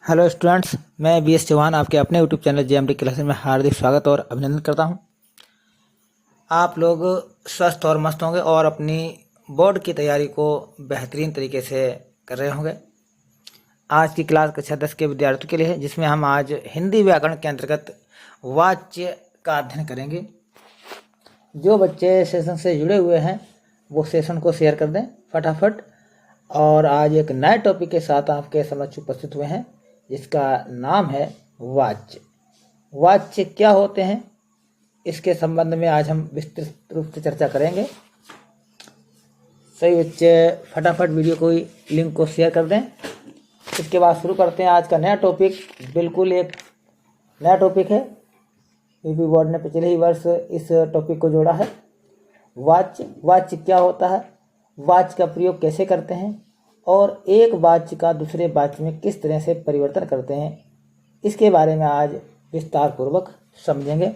Hello students, मैं BS Chauhan आपके अपने यूट्यूब चैनल JMD क्लासेस में हार्दिक स्वागत और अभिनंदन करता हूं। आप लोग स्वस्थ और मस्त होंगे और अपनी बोर्ड की तैयारी को बेहतरीन तरीके से कर रहे होंगे। आज की क्लास कक्षा 10 के विद्यार्थियों के लिए है, जिसमें हम आज हिंदी व्याकरण के अंतर्गत वाच्य का अध्ययन करेंगे। जो बच्चे सेशन से जुड़े हुए हैं वो सेशन को शेयर कर दें फटाफट। और आज एक नए टॉपिक के साथ आपके समक्ष उपस्थित हुए हैं, जिसका नाम है वाच्य। वाच्य क्या होते हैं, इसके संबंध में आज हम विस्तृत रूप से चर्चा करेंगे। सही बच्चे फटाफट वीडियो को लिंक को शेयर कर दें। इसके बाद शुरू करते हैं आज का नया टॉपिक। बिल्कुल एक नया टॉपिक है, यूपी बोर्ड ने पिछले ही वर्ष इस टॉपिक को जोड़ा है। वाच्य क्या होता है, वाच्य का प्रयोग कैसे करते हैं और एक वाच्य का दूसरे वाच्य में किस तरह से परिवर्तन करते हैं, इसके बारे में आज विस्तार पूर्वक समझेंगे।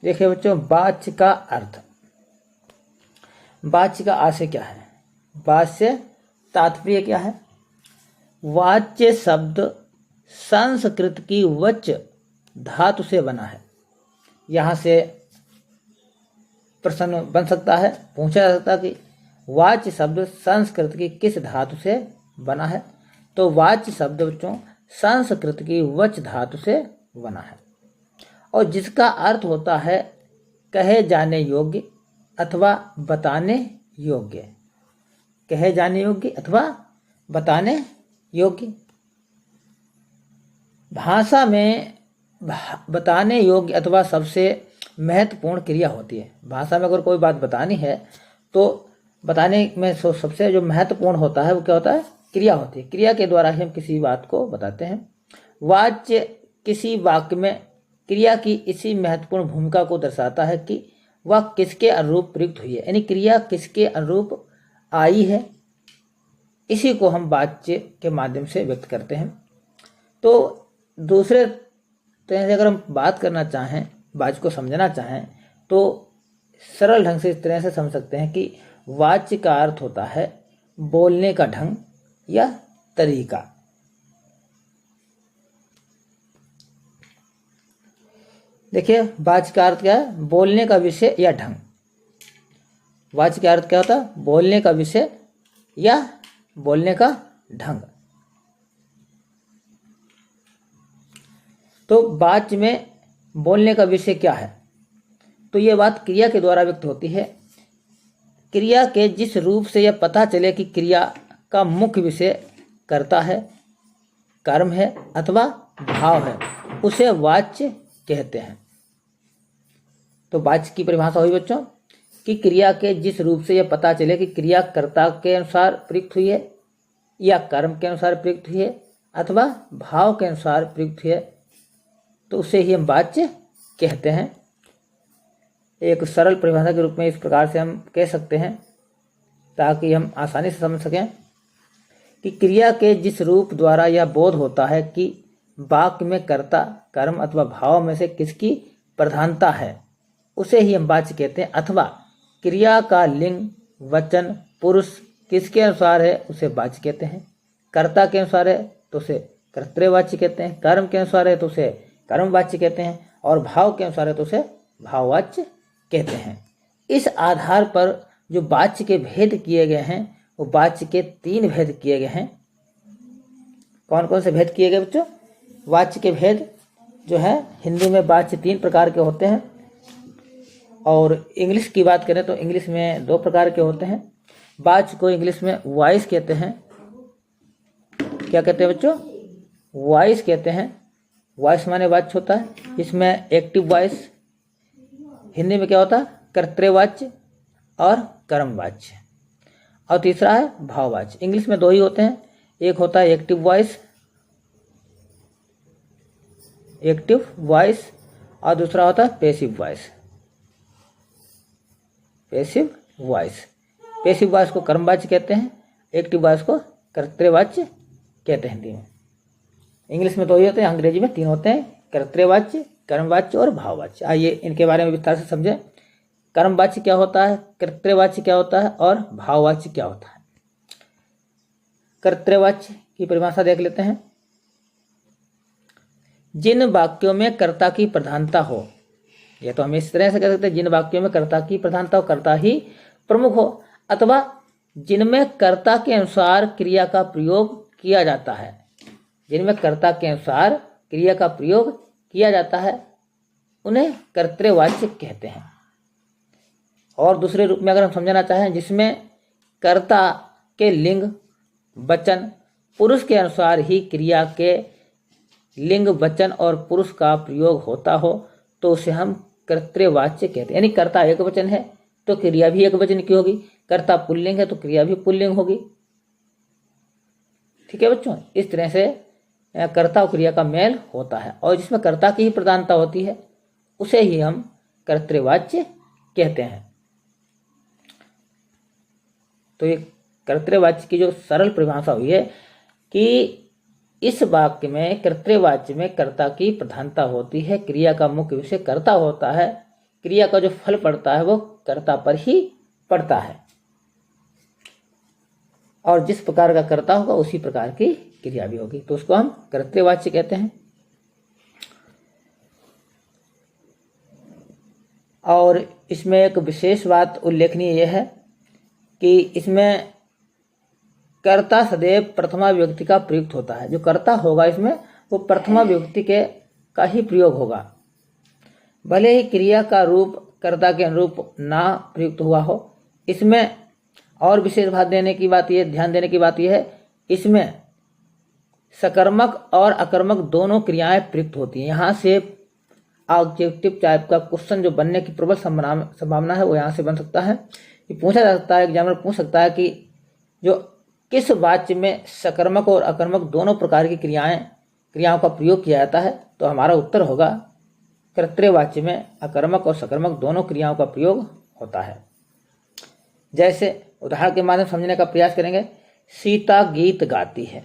देखिए बच्चों, वाच्य का अर्थ, वाच्य का आशय क्या है, वाच्य तात्पर्य क्या है। वाच्य शब्द संस्कृत की वच धातु से बना है। यहाँ से प्रश्न बन सकता है, पूछा जा सकता है कि वाच्य शब्द संस्कृत की किस धातु से बना है। तो वाच्य शब्द बच्चों संस्कृत की वच धातु से बना है और जिसका अर्थ होता है कहे जाने योग्य अथवा बताने योग्य। कहे जाने योग्य अथवा बताने योग्य। भाषा में बताने योग्य अथवा सबसे महत्वपूर्ण क्रिया होती है। भाषा में अगर कोई बात बतानी है तो बताने में सबसे जो महत्वपूर्ण होता है वो क्या होता है, क्रिया होती है। क्रिया के द्वारा ही हम किसी बात को बताते हैं। वाच्य किसी वाक्य में क्रिया की इसी महत्वपूर्ण भूमिका को दर्शाता है कि वह किसके अनुरूप प्रयुक्त हुई है, यानी क्रिया किसके अनुरूप आई है, इसी को हम वाच्य के माध्यम से व्यक्त करते हैं। तो दूसरे तरह से अगर हम बात करना चाहें, वाच्य को समझना चाहें, तो सरल ढंग से इस तरह से समझ सकते हैं कि वाच्य का अर्थ होता है बोलने का ढंग या तरीका। देखिए, वाच्य का अर्थ क्या है, बोलने का विषय या ढंग। वाच्य का अर्थ क्या होता है, बोलने का विषय या बोलने का ढंग। तो वाच्य में बोलने का विषय क्या है, तो ये बात क्रिया के द्वारा व्यक्त होती है। क्रिया के जिस रूप से यह पता चले कि क्रिया का मुख्य विषय कर्ता है, कर्म है अथवा भाव है, उसे वाच्य कहते हैं। तो वाच्य की परिभाषा हुई बच्चों कि क्रिया के जिस रूप से यह पता चले कि क्रिया कर्ता के अनुसार प्रयुक्त हुई है या कर्म के अनुसार प्रयुक्त हुई है अथवा भाव के अनुसार प्रयुक्त हुई है, तो उसे ही हम वाच्य कहते हैं। एक सरल परिभाषा के रूप में इस प्रकार से हम कह सकते हैं ताकि हम आसानी से समझ सकें कि क्रिया के जिस रूप द्वारा यह बोध होता है कि वाक्य में कर्ता, कर्म अथवा भाव में से किसकी प्रधानता है, उसे ही हम वाच्य कहते हैं। अथवा क्रिया का लिंग, वचन, पुरुष किसके अनुसार है, उसे वाच्य कहते हैं। कर्ता के अनुसार है तो उसे कर्तृवाच्य कहते हैं, कर्म के अनुसार है तो उसे कर्मवाच्य कहते हैं और भाव के अनुसार है तो उसे भाववाच्य कहते हैं। इस आधार पर जो वाच्य के भेद किए गए हैं वो वाच्य के 3 भेद किए गए हैं। कौन कौन से भेद किए गए बच्चों? वाच्य के भेद जो है, हिंदी में वाच्य 3 प्रकार के होते हैं और इंग्लिश की बात करें तो इंग्लिश में 2 प्रकार के होते हैं। वाच्य को इंग्लिश में वॉइस कहते हैं। क्या कहते हैं बच्चों? वॉइस कहते हैं। वॉइस माने वाच्य होता है, इसमें एक्टिव वॉइस। हिंदी में क्या होता है, कर्तृवाच्य और कर्मवाच्य। और तीसरा है भाववाच्य। इंग्लिश में 2 ही होते हैं, एक होता है एक्टिव वॉइस और दूसरा होता है पैसिव वॉइस। पैसिव वॉइस को कर्मवाच्य कहते हैं, एक्टिव वॉइस को कर्तृवाच्य कहते हैं हिंदी में। इंग्लिश में 2 ही होते हैं, अंग्रेजी में 3 होते हैं, कर्तृवाच्य, कर्मवाच्य और भाववाच्य। आइए इनके बारे में विस्तार से समझें। कर्मवाच्य क्या होता है, कर्तृवाच्य क्या होता है और भाववाच्य क्या होता है। कर्तृवाच्य की परिभाषा देख लेते हैं। जिन वाक्यों में कर्ता की प्रधानता हो, यह तो हम इस तरह से कह सकते हैं, जिन वाक्यों में कर्ता की प्रधानता हो, कर्ता ही प्रमुख हो, अथवा जिनमें कर्ता के अनुसार क्रिया का प्रयोग किया जाता है, जिनमें कर्ता के अनुसार क्रिया का प्रयोग किया जाता है, उन्हें कर्तृवाच्य कहते हैं। और दूसरे रूप में अगर हम समझना चाहें, जिसमें कर्ता के लिंग, वचन, पुरुष के अनुसार ही क्रिया के लिंग, वचन और पुरुष का प्रयोग होता हो, तो उसे हम कर्तृवाच्य कहते हैं। यानी कर्ता एक वचन है तो क्रिया भी एक वचन की होगी, कर्ता पुल्लिंग है तो क्रिया भी पुल्लिंग होगी। ठीक है बच्चों, इस तरह से कर्ता और क्रिया का मेल होता है, और जिसमें कर्ता की ही प्रधानता होती है उसे ही हम कर्तृवाच्य कहते हैं। तो ये कर्तृवाच्य की जो सरल परिभाषा हुई है कि इस वाक्य में कर्तृवाच्य में कर्ता की प्रधानता होती है, क्रिया का मुख्य विषय कर्ता होता है, क्रिया का जो फल पड़ता है वो कर्ता पर ही पड़ता है, और जिस प्रकार का कर्ता होगा उसी प्रकार की क्रिया भी होगी, तो उसको हम कर्तृवाच्य कहते हैं। और इसमें एक विशेष बात उल्लेखनीय यह है कि इसमें कर्ता सदैव प्रथमा विभक्ति का प्रयुक्त होता है। जो कर्ता होगा इसमें वो प्रथमा विभक्ति के का ही प्रयोग होगा, भले ही क्रिया का रूप कर्ता के अनुरूप ना प्रयुक्त हुआ हो। इसमें और विशेष बात देने की बात यह, ध्यान देने की बात यह है, इसमें सकर्मक और अकर्मक दोनों क्रियाएं प्रयुक्त होती हैं। यहाँ से ऑब्जेक्टिव टाइप का क्वेश्चन जो बनने की प्रबल संभावना है वो यहाँ से बन सकता है। ये पूछा जा सकता है, एग्जामिनर पूछ सकता है कि जो किस वाच्य में सकर्मक और अकर्मक दोनों प्रकार की क्रियाओं का प्रयोग किया जाता है, तो हमारा उत्तर होगा कर्तृवाच्य में अकर्मक और सकर्मक दोनों क्रियाओं का प्रयोग होता है। जैसे उदाहरण के माध्यम समझने का प्रयास करेंगे। सीता गीत गाती है,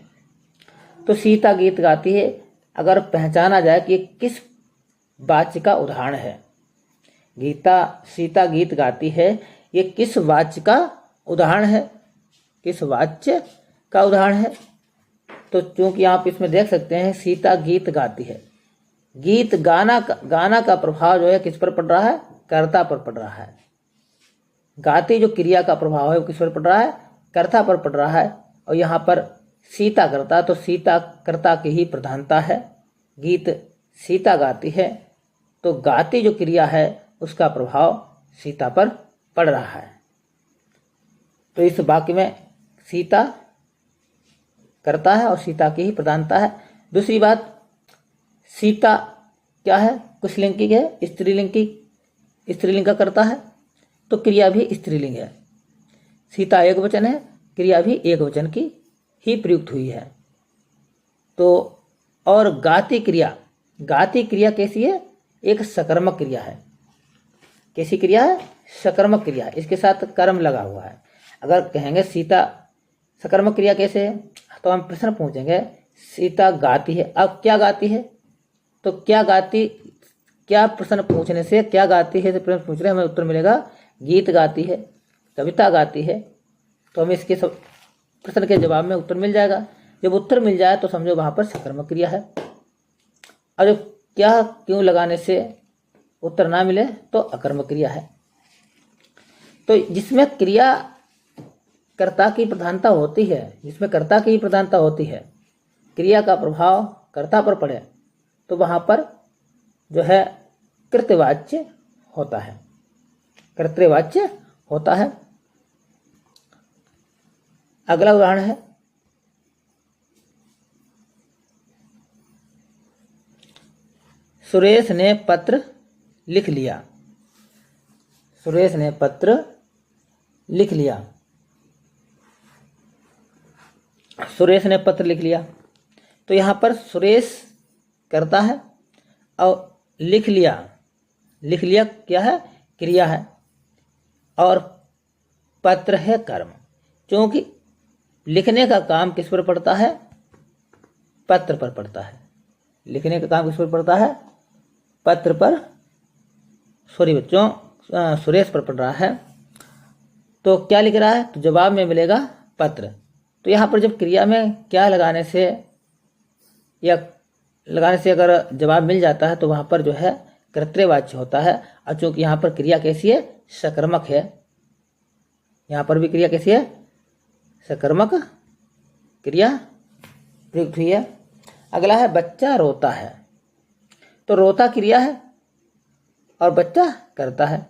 तो सीता गीत गाती है अगर पहचाना जाए कि ये किस वाच्य का उदाहरण है, सीता गीत गाती है, ये किस वाच्य का उदाहरण है, किस वाच्य का उदाहरण है। तो चूंकि आप इसमें देख सकते हैं सीता गीत गाती है, गीत गाना का प्रभाव जो है किस पर पड़ रहा है, कर्ता पर पड़ रहा है। गाती जो क्रिया का प्रभाव है वो किस पर पड़ रहा है, कर्ता पर पड़ रहा है। और यहाँ पर सीता करता, तो सीता कर्ता की ही प्रधानता है, गीत सीता गाती है, तो गाती जो क्रिया है उसका प्रभाव सीता पर पड़ रहा है। तो इस वाक्य में सीता करता है और सीता की ही प्रधानता है। दूसरी बात, सीता क्या है, पुल्लिंग की है, स्त्रीलिंग का करता है, तो क्रिया भी स्त्रीलिंग है। सीता एक वचन है, क्रिया भी एक वचन की ही प्रयुक्त हुई है। तो और गाती क्रिया कैसी है, एक सकर्मक क्रिया है। कैसी क्रिया है, सकर्मक क्रिया, इसके साथ कर्म लगा हुआ है। अगर कहेंगे सीता सकर्मक क्रिया कैसे है, तो हम प्रश्न पूछेंगे सीता गाती है, अब क्या गाती है, तो क्या प्रश्न पूछने से क्या गाती है से प्रश्न पूछ रहे हैं, हमें उत्तर मिलेगा गीत गाती है, कविता गाती है। तो हमें इसके सब प्रश्न के जवाब में उत्तर मिल जाएगा। जब उत्तर मिल जाए तो समझो वहाँ पर सकर्मक क्रिया है। और जब क्या क्यों लगाने से उत्तर ना मिले तो अकर्मक क्रिया है। तो जिसमें क्रिया कर्ता की प्रधानता होती है, जिसमें कर्ता की प्रधानता होती है, क्रिया का प्रभाव कर्ता पर पड़े, तो वहाँ पर जो है कर्तृवाच्य होता है, कर्तृवाच्य होता है। अगला उदाहरण है, सुरेश ने पत्र लिख लिया। सुरेश ने पत्र लिख लिया, सुरेश ने पत्र लिख लिया, तो यहाँ पर सुरेश करता है और लिख लिया क्या है, क्रिया है, और पत्र है कर्म। क्योंकि लिखने का काम किस पर पड़ता है, पत्र पर पड़ता है। लिखने का काम किस पर पड़ता है? पत्र पर। सॉरी बच्चों, सुरेश पर पड़ रहा है। तो क्या लिख रहा है? तो जवाब में मिलेगा पत्र। तो यहाँ पर जब क्रिया में क्या लगाने से या लगाने से अगर जवाब मिल जाता है तो वहाँ पर जो है कर्तृवाच्य होता है। और चूंकि यहाँ पर क्रिया कैसी है? सकर्मक है। यहाँ पर भी क्रिया कैसी है? सकर्मक क्रिया प्रयुक्त हुई है। अगला है बच्चा रोता है। तो रोता क्रिया है और बच्चा करता है।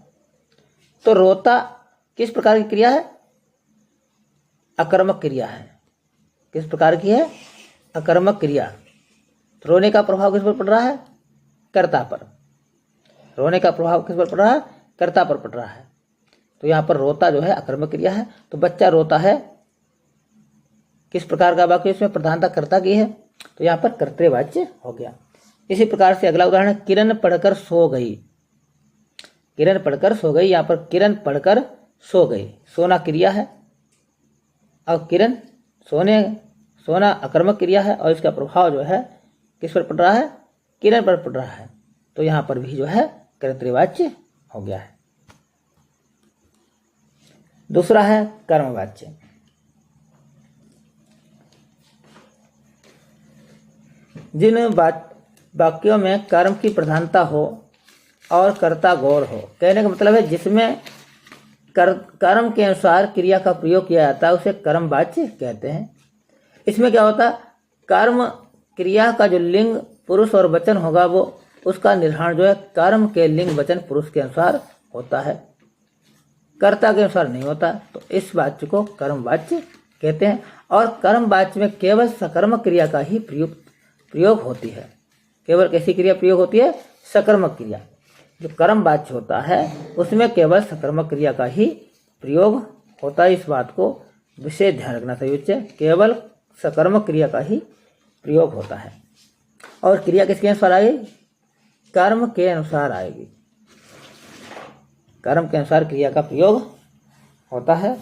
तो रोता किस प्रकार की क्रिया है? अकर्मक क्रिया है। किस प्रकार की है? अकर्मक क्रिया। तो रोने का प्रभाव किस पर पड़ रहा है? कर्ता पर। रोने का प्रभाव किस पर पड़ रहा है? कर्ता पर पड़ रहा है। तो यहाँ पर रोता जो है अकर्मक क्रिया है। तो बच्चा रोता है किस प्रकार का वाक्य? इसमें प्रधानता कर्ता की है, तो यहाँ पर कर्तृवाच्य हो गया। इसी प्रकार से अगला उदाहरण है किरण पढ़कर सो गई। किरण पढ़कर सो गई। यहाँ पर किरण पढ़कर सो गई, सोना क्रिया है और किरण सोना अकर्मक क्रिया है और इसका प्रभाव जो है किस पर पड़ रहा है? किरण पर पड़ रहा है। तो यहाँ पर भी जो है कर्तृवाच्य हो गया है। दूसरा है कर्मवाच्य। जिन वाक्यों में कर्म की प्रधानता हो और कर्ता गौण हो, कहने का मतलब है जिसमें कर्म के अनुसार क्रिया का प्रयोग किया जाता है उसे कर्मवाच्य कहते हैं। इसमें क्या होता है? कर्म क्रिया का जो लिंग पुरुष और वचन होगा वो उसका निर्धारण जो है कर्म के लिंग वचन पुरुष के अनुसार होता है, कर्ता के अनुसार नहीं होता। तो इस वाच्य को कर्मवाच्य कहते हैं। और कर्मवाच्य में केवल सकर्मक क्रिया का ही प्रयोग होती है। केवल कैसी क्रिया प्रयोग होती है? सकर्मक क्रिया। जो कर्मवाच्य होता है उसमें केवल सकर्मक क्रिया का ही प्रयोग होता है। इस बात को विशेष ध्यान रखना चाहिए बच्चे, केवल सकर्मक क्रिया का ही प्रयोग होता है। और क्रिया किसके अनुसार आएगी? कर्म के अनुसार आएगी। कर्म के अनुसार क्रिया का प्रयोग होता है।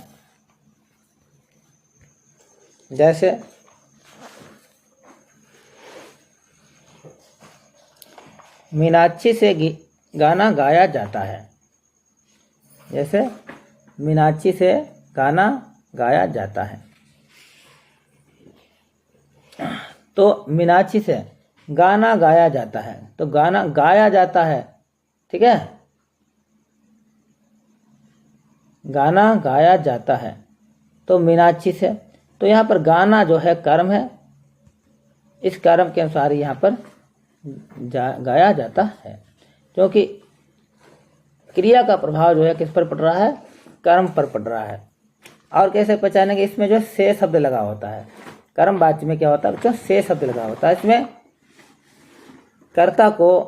जैसे मीनाक्षी से गाना गाया जाता है। जैसे मीनाक्षी से गाना गाया जाता है। तो मीनाक्षी से गाना गाया जाता है, तो गाना गाया जाता है, ठीक है, गाना गाया जाता है तो मीनाक्षी से। तो यहाँ पर गाना जो है कर्म है, इस कर्म के अनुसार यहाँ पर गाया जाता है, क्योंकि क्रिया का प्रभाव जो है किस पर पड़ रहा है? कर्म पर पड़ रहा है। और कैसे पहचानेंगे? इसमें जो से शब्द लगा होता है, कर्म वाच्य में क्या होता है बच्चों? से शब्द लगा होता है। इसमें कर्ता को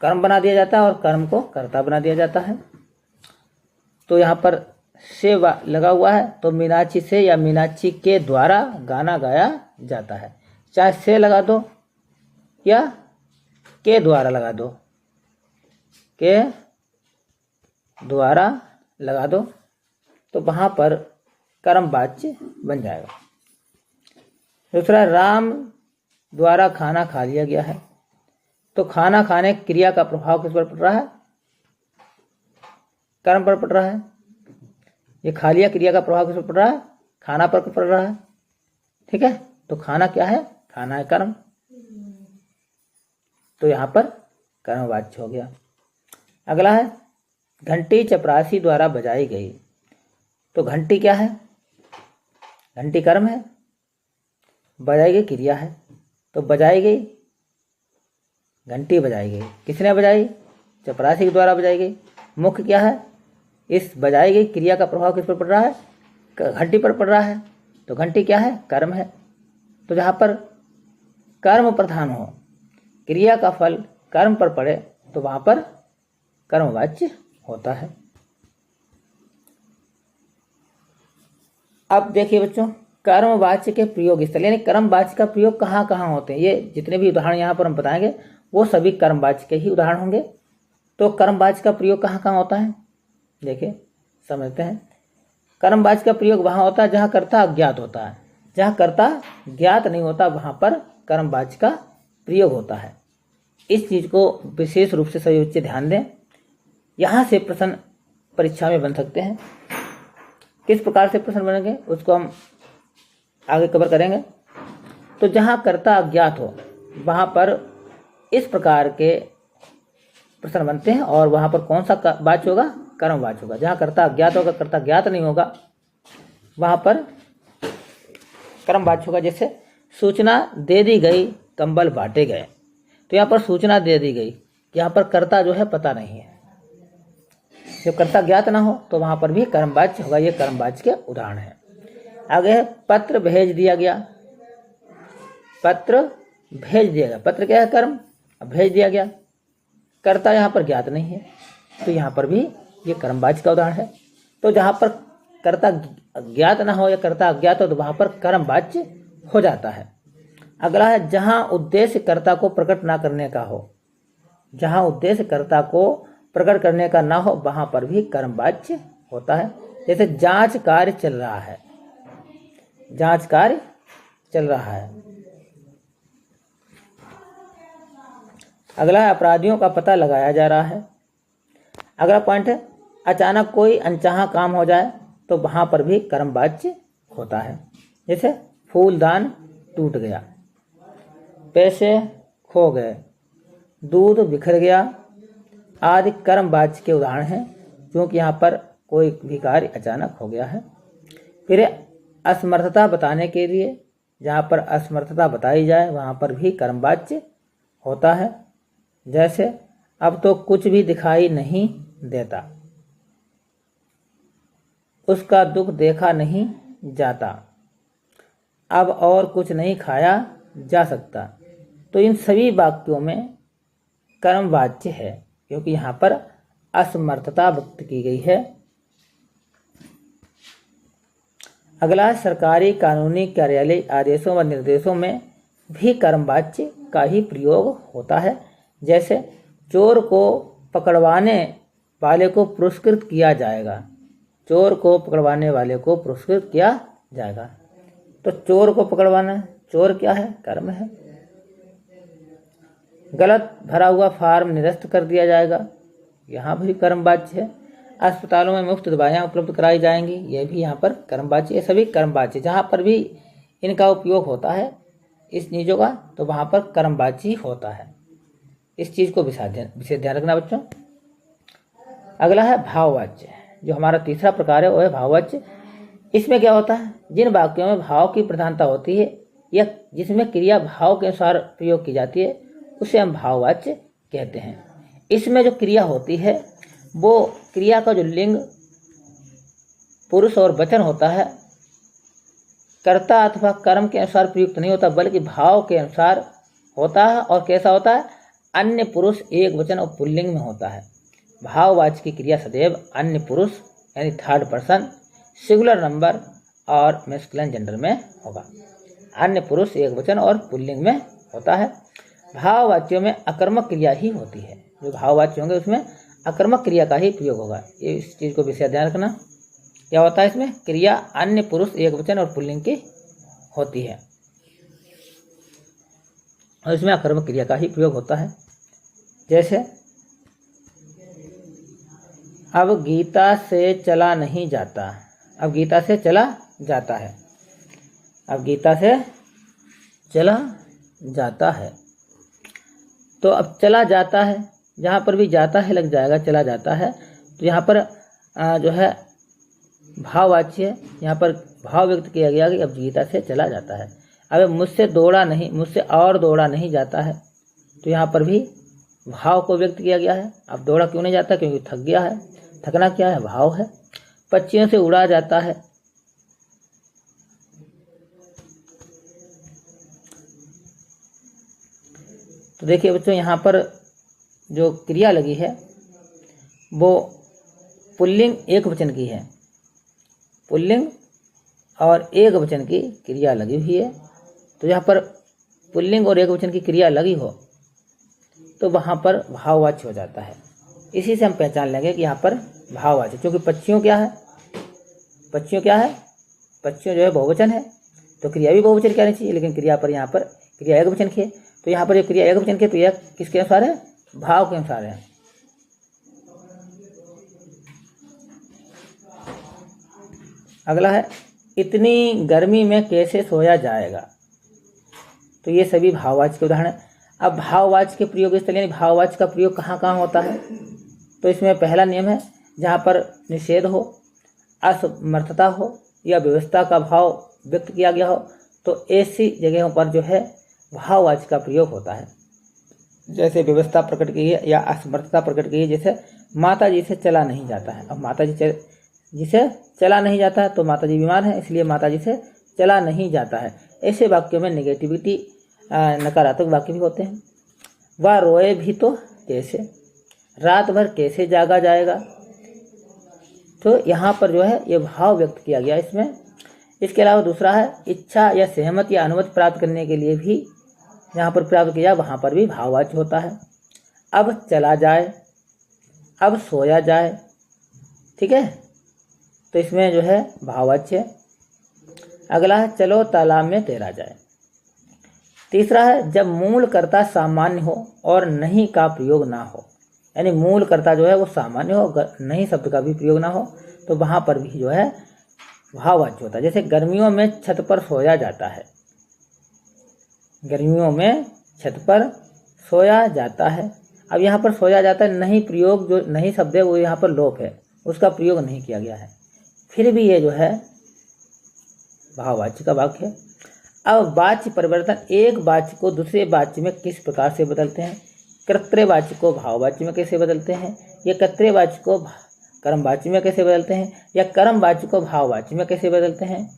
कर्म बना दिया जाता है और कर्म को कर्ता बना दिया जाता है। तो यहाँ पर से लगा हुआ है, तो मीनाक्षी से या मीनाक्षी के द्वारा गाना गाया जाता है। चाहे से लगा दो या के द्वारा लगा दो, के द्वारा लगा दो, तो वहाँ पर कर्मवाच्य बन जाएगा। दूसरा, राम द्वारा खाना खा लिया गया है। तो खाना खाने क्रिया का प्रभाव किस पर पड़ रहा है? कर्म पर पड़ रहा है। ये खा लिया क्रिया का प्रभाव किस पर पड़ रहा है? खाना पर पड़ रहा है, ठीक है। तो खाना क्या है? खाना है कर्म। तो यहाँ पर कर्मवाच्य हो गया। अगला है घंटी चपरासी द्वारा बजाई गई। तो घंटी क्या है? घंटी कर्म है, बजाई गई क्रिया है। तो बजाई गई, घंटी बजाई गई, किसने बजाई? चपरासी के द्वारा बजाई गई। मुख्य क्या है? इस बजाई गई क्रिया का प्रभाव किस पर पड़ रहा है? घंटी पर पड़ रहा है। तो घंटी क्या है? कर्म है। तो जहाँ पर कर्म प्रधान हो, क्रिया का फल कर्म पर पड़े, तो वहाँ पर कर्मवाच्य होता है। अब देखिए बच्चों, कर्मवाच्य के प्रयोग स्थल यानी कर्मवाच्य का प्रयोग कहाँ कहाँ होते हैं, ये जितने भी उदाहरण यहाँ पर हम बताएंगे वो सभी कर्मवाच्य के ही उदाहरण होंगे। तो कर्मवाच्य का प्रयोग कहाँ कहाँ होता है, देखिए समझते हैं। कर्मवाच्य का प्रयोग वहाँ होता है जहाँ कर्ता अज्ञात होता है। जहाँ कर्ता ज्ञात नहीं होता वहाँ पर कर्मवाच्य का प्रयोग होता है। इस चीज़ को विशेष रूप से सभी बच्चे ध्यान दें। यहाँ से प्रश्न परीक्षा में बन सकते हैं। किस प्रकार से प्रश्न बनेंगे उसको हम आगे कवर करेंगे। तो जहाँ कर्ता अज्ञात हो वहाँ पर इस प्रकार के प्रश्न बनते हैं और वहाँ पर कौन सा वाच्य होगा? कर्मवाच्य होगा। जहाँ कर्ता अज्ञात होगा, कर्ता ज्ञात नहीं होगा, वहाँ पर कर्मवाच्य होगा। जैसे सूचना दे दी गई, कंबल बांटे गए। तो यहाँ पर सूचना दे दी गई, यहाँ पर कर्ता जो है पता नहीं है। जब कर्ता ज्ञात ना हो तो वहाँ पर भी कर्मवाच्य होगा। ये कर्मवाच्य के उदाहरण है। आगे है पत्र भेज दिया गया। पत्र भेज दिया गया, पत्र क्या है? कर्म। अब भेज दिया गया, कर्ता यहाँ पर ज्ञात नहीं है, तो यहाँ पर भी ये कर्मवाच्य का उदाहरण है। तो जहाँ पर कर्ता ज्ञात ना हो या कर्ता अज्ञात हो तो वहाँ पर कर्मवाच्य हो जाता है। अगला है जहाँ उद्देश्य कर्ता को प्रकट ना करने का हो। जहाँ उद्देश्य कर्ता को प्रकट करने का ना हो वहाँ पर भी कर्मवाच्य होता है। जैसे जांच कार्य चल रहा है, जांच कार्य चल रहा है। अगला है अपराधियों का पता लगाया जा रहा है। अगला पॉइंट है अचानक कोई अनचाहा काम हो जाए तो वहाँ पर भी कर्मवाच्य होता है। जैसे फूलदान टूट गया, पैसे खो गए, दूध बिखर गया आदि कर्मवाच्य के उदाहरण हैं, क्योंकि यहाँ पर कोई भी कार्य अचानक हो गया है। फिर असमर्थता बताने के लिए, जहाँ पर असमर्थता बताई जाए वहाँ पर भी कर्मवाच्य होता है। जैसे अब तो कुछ भी दिखाई नहीं देता, उसका दुख देखा नहीं जाता, अब और कुछ नहीं खाया जा सकता। तो इन सभी वाक्यों में कर्मवाच्य है, क्योंकि यहाँ पर असमर्थता व्यक्त की गई है। अगला सरकारी कानूनी कार्यालय आदेशों व निर्देशों में भी कर्मवाच्य का ही प्रयोग होता है। जैसे चोर को पकड़वाने वाले को पुरस्कृत किया जाएगा, चोर को पकड़वाने वाले को पुरस्कृत किया जाएगा। तो चोर को पकड़वाना, चोर क्या है? कर्म है। गलत भरा हुआ फार्म निरस्त कर दिया जाएगा, यहाँ भी कर्मवाच्य है। अस्पतालों में मुफ्त दवाइयाँ उपलब्ध कराई जाएंगी, ये भी यहाँ पर कर्मवाच्य। ये सभी कर्मवाच्य, जहाँ पर भी इनका उपयोग होता है इस चीज़ों का, तो वहाँ पर कर्मवाच्य ही होता है। इस चीज़ को विशेष ध्यान रखना बच्चों। अगला है भाववाच्य, जो हमारा तीसरा प्रकार है वो है भाववाच्य। इसमें क्या होता है? जिन वाक्यों में भाव की प्रधानता होती है या जिसमें क्रिया भाव के अनुसार प्रयोग की जाती है उसे हम भाववाच्य कहते हैं। इसमें जो क्रिया होती है वो क्रिया का जो लिंग पुरुष और वचन होता है कर्ता अथवा कर्म के अनुसार प्रयुक्त नहीं होता, बल्कि भाव के अनुसार होता है। और कैसा होता है? अन्य पुरुष एक वचन और पुल्लिंग में होता है। भाववाच्य की क्रिया सदैव अन्य पुरुष यानी थर्ड पर्सन सिंगुलर नंबर और मैस्कुलिन जेंडर में होगा। अन्य पुरुष एक वचन और पुल्लिंग में होता है। भाववाच्यों में अकर्मक क्रिया ही होती है। जो भाववाच्य होंगे उसमें अकर्मक क्रिया का ही प्रयोग होगा। ये इस चीज़ को विशेष ध्यान रखना। क्या होता है इसमें? क्रिया अन्य पुरुष एक वचन और पुल्लिंग की होती है और इसमें अकर्मक क्रिया का ही प्रयोग होता है। जैसे अब गीता से चला नहीं जाता, अब गीता से चला जाता है, अब गीता से चला जाता है। तो अब चला जाता है, जहाँ पर भी जाता है लग जाएगा, चला जाता है। तो यहाँ पर जो है भाववाच्य है, यहाँ पर भाव व्यक्त किया गया कि अब गीता से चला जाता है। अब मुझसे दौड़ा नहीं, मुझसे और दौड़ा नहीं जाता है, तो यहाँ पर भी भाव को व्यक्त किया गया है। अब दौड़ा क्यों नहीं जाता? क्योंकि थक गया है। थकना क्या है? भाव है। पक्षियों से उड़ा जाता है, तो देखिए बच्चों यहाँ पर जो क्रिया लगी है वो पुल्लिंग एक वचन की है, पुल्लिंग और एक वचन की क्रिया लगी हुई है। तो यहाँ पर पुल्लिंग और एक वचन की क्रिया लगी हो तो वहाँ पर भाववाच्य हो जाता है। इसी से हम पहचान लेंगे कि यहाँ पर भाववाच्य, क्योंकि पक्षियों क्या है? पक्षियों क्या है? पक्षियों जो है बहुवचन है, तो क्रिया भी बहुवचन की आनी चाहिए, लेकिन क्रिया पर यहाँ पर क्रिया एकवचन की है। तो यहाँ पर जो क्रिया एकवचन की है तो यह किसके अनुसार है? भाव के अनुसार है। अगला है इतनी गर्मी में कैसे सोया जाएगा। तो ये सभी भाववाच्य के उदाहरण है। अब भाववाच्य के प्रयोग स्थल यानी भाववाच्य का प्रयोग कहाँ कहाँ होता है। तो इसमें पहला नियम है जहाँ पर निषेध हो, असमर्थता हो या व्यवस्था का भाव व्यक्त किया गया हो, तो ऐसी जगहों पर जो है भाववाच्य का प्रयोग होता है। जैसे व्यवस्था प्रकट की है या असमर्थता प्रकट की है, जैसे माता जी से चला नहीं जाता है। अब माता जी से चला नहीं जाता है तो माता जी बीमार हैं, इसलिए माता जी से चला नहीं जाता है। ऐसे वाक्यों में नेगेटिविटी नकारात्मक वाक्य भी होते हैं। वह रोए भी तो कैसे, रात भर कैसे जागा जाएगा। तो यहाँ पर जो है ये भाव व्यक्त किया गया इसमें। इसके अलावा दूसरा है इच्छा या सहमति या अनुमति प्राप्त करने के लिए भी यहाँ पर प्राप्त किया, वहाँ पर भी भाववाच्य होता है। अब चला जाए, अब सोया जाए, ठीक है, तो इसमें जो है भाववाच्य। अगला है चलो तालाब में तैरा जाए। तीसरा है जब मूल कर्ता सामान्य हो और नहीं का प्रयोग ना हो, यानी मूल कर्ता जो है वो सामान्य हो, नहीं शब्द का भी प्रयोग ना हो, तो वहाँ पर भी जो है भाववाच्य होता है। जैसे गर्मियों में छत पर सोया जाता है, गर्मियों में छत पर सोया जाता है। अब यहाँ पर सोया जाता है नहीं प्रयोग, जो नहीं शब्द है वो यहाँ पर लोप है, उसका प्रयोग नहीं किया गया है, फिर भी ये जो है भाववाच्य का वाक्य है। अब वाच्य परिवर्तन एक वाच्य को दूसरे वाच्य में किस प्रकार से बदलते हैं। कर्तृवाच्य को भाववाच्य में कैसे बदलते हैं, या कर्तृवाच्य को कर्मवाच्य में कैसे बदलते हैं, या कर्मवाच्य को भाववाच्य में कैसे बदलते हैं,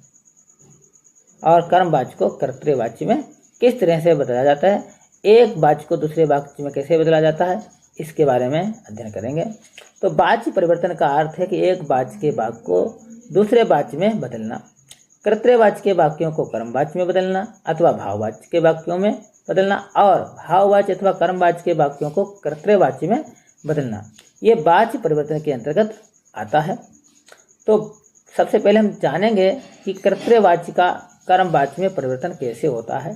और कर्मवाच्य को कर्तृवाच्य में किस तरह से बदला जाता है। एक वाच्य को दूसरे वाच्य में कैसे बदला जाता है, इसके बारे में अध्ययन करेंगे। तो वाच्य परिवर्तन का अर्थ है कि एक वाच्य के वाक्य को दूसरे वाच्य में बदलना, कर्तृवाच्य के वाक्यों को कर्मवाच्य में बदलना अथवा भाववाच्य के वाक्यों में बदलना, और भाववाच्य अथवा कर्मवाच्य के वाक्यों को कर्तृवाच्य में बदलना, ये वाच्य परिवर्तन के अंतर्गत आता है। तो सबसे पहले हम जानेंगे कि कर्तृवाच्य का कर्मवाच्य में परिवर्तन कैसे होता है,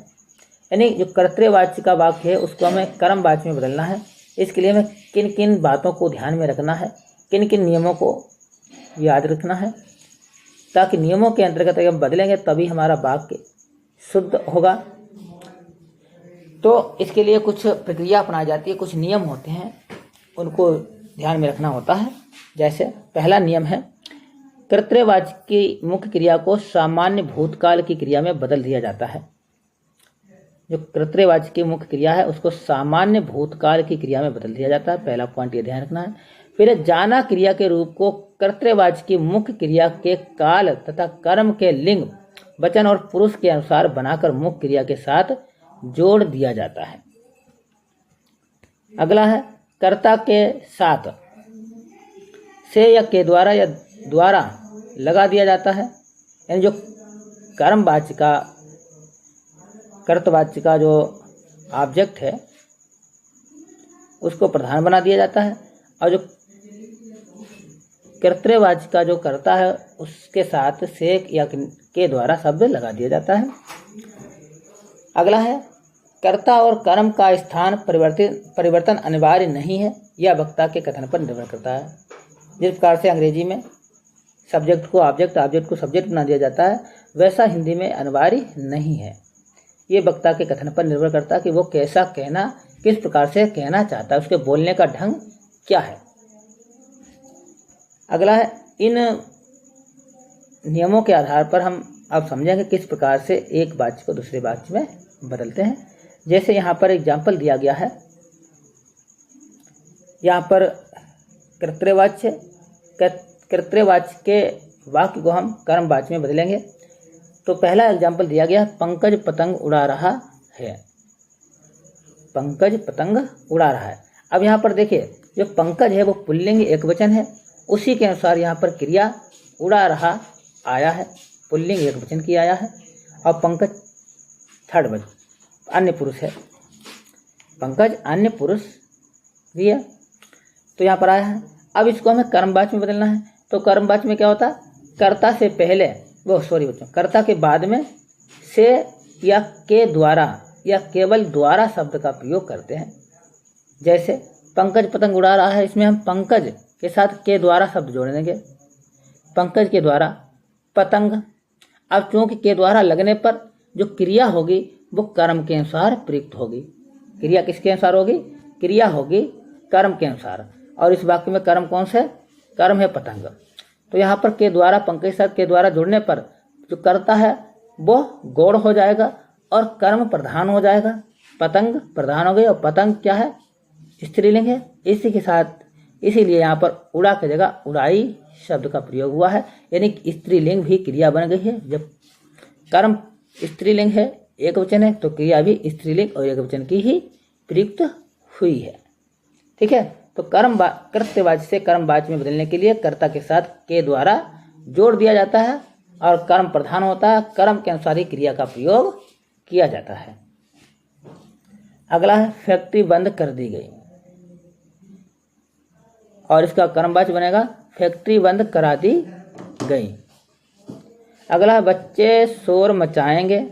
यानी जो कर्तृवाच्य का वाक्य है उसको हमें कर्मवाच्य में बदलना है। इसके लिए हमें किन किन बातों को ध्यान में रखना है, किन किन नियमों को याद रखना है, ताकि नियमों के अंतर्गत अगर हम बदलेंगे तभी हमारा वाक्य शुद्ध होगा। तो इसके लिए कुछ प्रक्रिया अपनाई जाती है, कुछ नियम होते हैं, उनको ध्यान में रखना होता है। जैसे पहला नियम है कर्तृवाच्य की मुख्य क्रिया को सामान्य भूतकाल की क्रिया में बदल दिया जाता है। जो कर्तृवाच्य की मुख्य क्रिया है उसको सामान्य भूतकाल की क्रिया में बदल दिया जाता है, पहला पॉइंट ये ध्यान रखना है। फिर जाना क्रिया के रूप को कर्तृवाच्य की मुख्य क्रिया के काल तथा कर्म के लिंग, वचन और पुरुष के अनुसार बनाकर मुख्य क्रिया के साथ जोड़ दिया जाता है। अगला है कर्ता के साथ से या के द्वारा या द्वारा लगा दिया जाता है, यानी जो कर्मवाच्य का कर्तवाच्य का जो ऑब्जेक्ट है उसको प्रधान बना दिया जाता है, और जो कर्तृवाच्य का जो कर्ता है उसके साथ से या के द्वारा शब्द लगा दिया जाता है। अगला है कर्ता और कर्म का स्थान परिवर्तन अनिवार्य नहीं है, यह वक्ता के कथन पर निर्भर करता है। जिस प्रकार से अंग्रेजी में सब्जेक्ट को ऑब्जेक्ट, ऑब्जेक्ट को सब्जेक्ट बना दिया जाता है, वैसा हिंदी में अनिवार्य नहीं है। ये वक्ता के कथन पर निर्भर करता है कि वो कैसा कहना, किस प्रकार से कहना चाहता है, उसके बोलने का ढंग क्या है। अगला है इन नियमों के आधार पर हम अब समझेंगे किस प्रकार से एक वाच्य को दूसरे वाच्य में बदलते हैं। जैसे यहाँ पर एग्जाम्पल दिया गया है, यहाँ पर कर्तृवाच्य के वाक्य को हम कर्मवाच्य में बदलेंगे। तो पहला एग्जाम्पल दिया गया, पंकज पतंग उड़ा रहा है। पंकज पतंग उड़ा रहा है। अब यहाँ पर देखिए जो पंकज है वो पुल्लिंग एकवचन है, उसी के अनुसार यहाँ पर क्रिया उड़ा रहा आया है, पुल्लिंग एकवचन की आया है, और पंकज थर्ड वचन अन्य पुरुष है, पंकज अन्य पुरुष भी है, तो यहाँ पर आया है। अब इसको हमें कर्मवाच्य में बदलना है। तो कर्मवाच्य में क्या होता है, कर्ता से पहले कर्ता के बाद में से या के द्वारा या केवल द्वारा शब्द का प्रयोग करते हैं। जैसे पंकज पतंग उड़ा रहा है, इसमें हम पंकज के साथ के द्वारा शब्द जोड़ देंगे, पंकज के द्वारा पतंग। अब चूंकि के द्वारा लगने पर जो क्रिया होगी वो कर्म के अनुसार प्रयुक्त होगी। क्रिया किसके अनुसार होगी? क्रिया होगी कर्म के अनुसार। और इस वाक्य में कर्म कौन सा है? कर्म है पतंग। तो यहाँ पर के द्वारा, पंकज के साथ के द्वारा जुड़ने पर जो कर्ता है वो गौड़ हो जाएगा और कर्म प्रधान हो जाएगा। पतंग प्रधान हो गई और पतंग क्या है? स्त्रीलिंग है। इसी के साथ इसीलिए यहाँ पर उड़ा की जगह उड़ाई शब्द का प्रयोग हुआ है, यानी कि स्त्रीलिंग भी क्रिया बन गई है। जब कर्म स्त्रीलिंग है, एक वचन है, तो क्रिया भी स्त्रीलिंग और एक वचन की ही प्रयुक्त हुई है। ठीक है, तो कृत्यवाची से कर्मवाची में बदलने के लिए कर्ता के साथ के द्वारा जोड़ दिया जाता है और कर्म प्रधान होता है। कर्म के अनुसार ही क्रिया का प्रयोग किया जाता है। अगला है फैक्ट्री बंद कर दी गई, और इसका कर्मवाची बनेगा फैक्ट्री बंद करा दी गई। अगला बच्चे शोर मचाएंगे,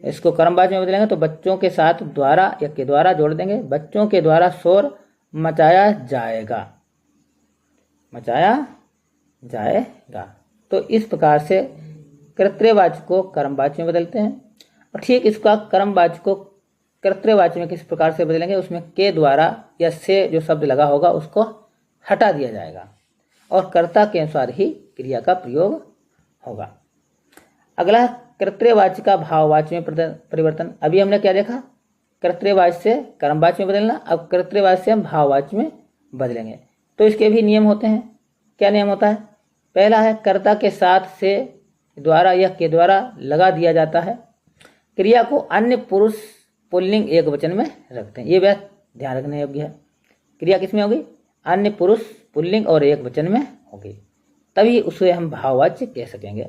इसको कर्मवाची में बदलेंगे तो बच्चों के साथ द्वारा या के द्वारा जोड़ देंगे। बच्चों के द्वारा शोर मचाया जाएगा, मचाया जाएगा। तो इस प्रकार से कर्तृवाची को कर्मवाची में बदलते हैं। और ठीक इसका कर्मवाची को कर्तृवाची में किस प्रकार से बदलेंगे? उसमें के द्वारा या से जो शब्द लगा होगा उसको हटा दिया जाएगा और कर्ता के अनुसार ही क्रिया का प्रयोग होगा। अगला कर्तृवाची का भाववाची में परिवर्तन। अभी हमने क्या देखा? कर्तृवाची से कर्मवाची में बदलना। अब कर्तृवाची से हम भाववाची में बदलेंगे। तो इसके भी नियम होते हैं। क्या नियम होता है? पहला है कर्ता के साथ से द्वारा या के द्वारा लगा दिया जाता है। क्रिया को अन्य पुरुष पुल्लिंग एक वचन में रखते हैं। ये बात ध्यान रखने योग्य है। क्रिया किसमें होगी? अन्य पुरुष पुल्लिंग और एक वचन में होगी, तभी उसे हम भाववाच्य कह सकेंगे।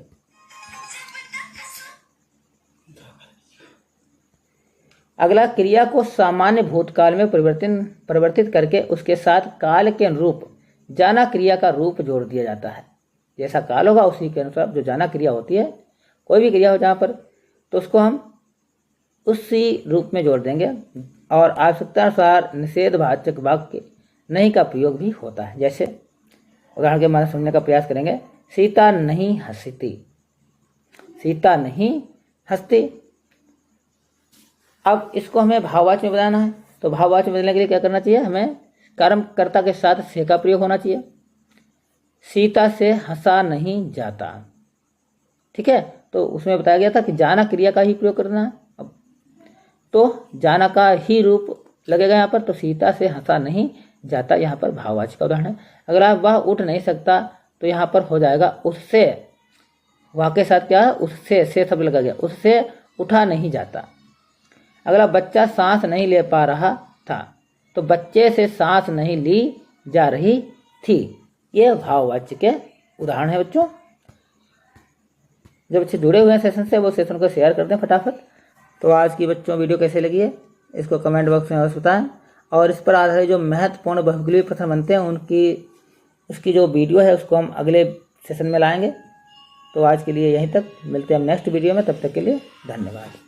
अगला क्रिया को सामान्य भूतकाल में परिवर्तित करके उसके साथ काल के अनुरूप जाना क्रिया का रूप जोड़ दिया जाता है। जैसा काल होगा उसी के अनुसार जो जाना क्रिया होती है, कोई भी क्रिया हो जहाँ पर, तो उसको हम उसी रूप में जोड़ देंगे। और आवश्यकतानुसार निषेधवाचक वाक्य नहीं का प्रयोग भी होता है। जैसे उदाहरण के माध्यम समझने का प्रयास करेंगे। सीता नहीं हंसती, सीता नहीं हंसती। अब इसको हमें भाववाची में बदलना है, तो भाववाची में बदलने के लिए क्या करना चाहिए? हमें कर्मकर्ता के साथ से का प्रयोग होना चाहिए। सीता से हंसा नहीं जाता। ठीक है, तो उसमें बताया गया था कि जाना क्रिया का ही प्रयोग करना है। अब तो जाना का ही रूप लगेगा यहाँ पर, तो सीता से हंसा नहीं जाता यहाँ पर भाववाची का उदाहरण है। अगला वह उठ नहीं सकता, तो यहाँ पर हो जाएगा उससे। वह के साथ क्या है? उससे से शब्द लगा गया, उससे उठा नहीं जाता। अगला बच्चा सांस नहीं ले पा रहा था, तो बच्चे से सांस नहीं ली जा रही थी। ये भाववाच्य के उदाहरण है बच्चों। जब बच्चे जुड़े हुए हैं सेशन से, वो सेशन को शेयर करते हैं फटाफट। तो आज की बच्चों वीडियो कैसे लगी है इसको कमेंट बॉक्स में अवश्य बताएं। और इस पर आधारित जो महत्वपूर्ण बहुगुणीय प्रश्न बनते हैं उसकी जो वीडियो है उसको हम अगले सेशन में लाएंगे। तो आज के लिए यहीं तक, मिलते हैं हम नेक्स्ट वीडियो में। तब तक के लिए धन्यवाद।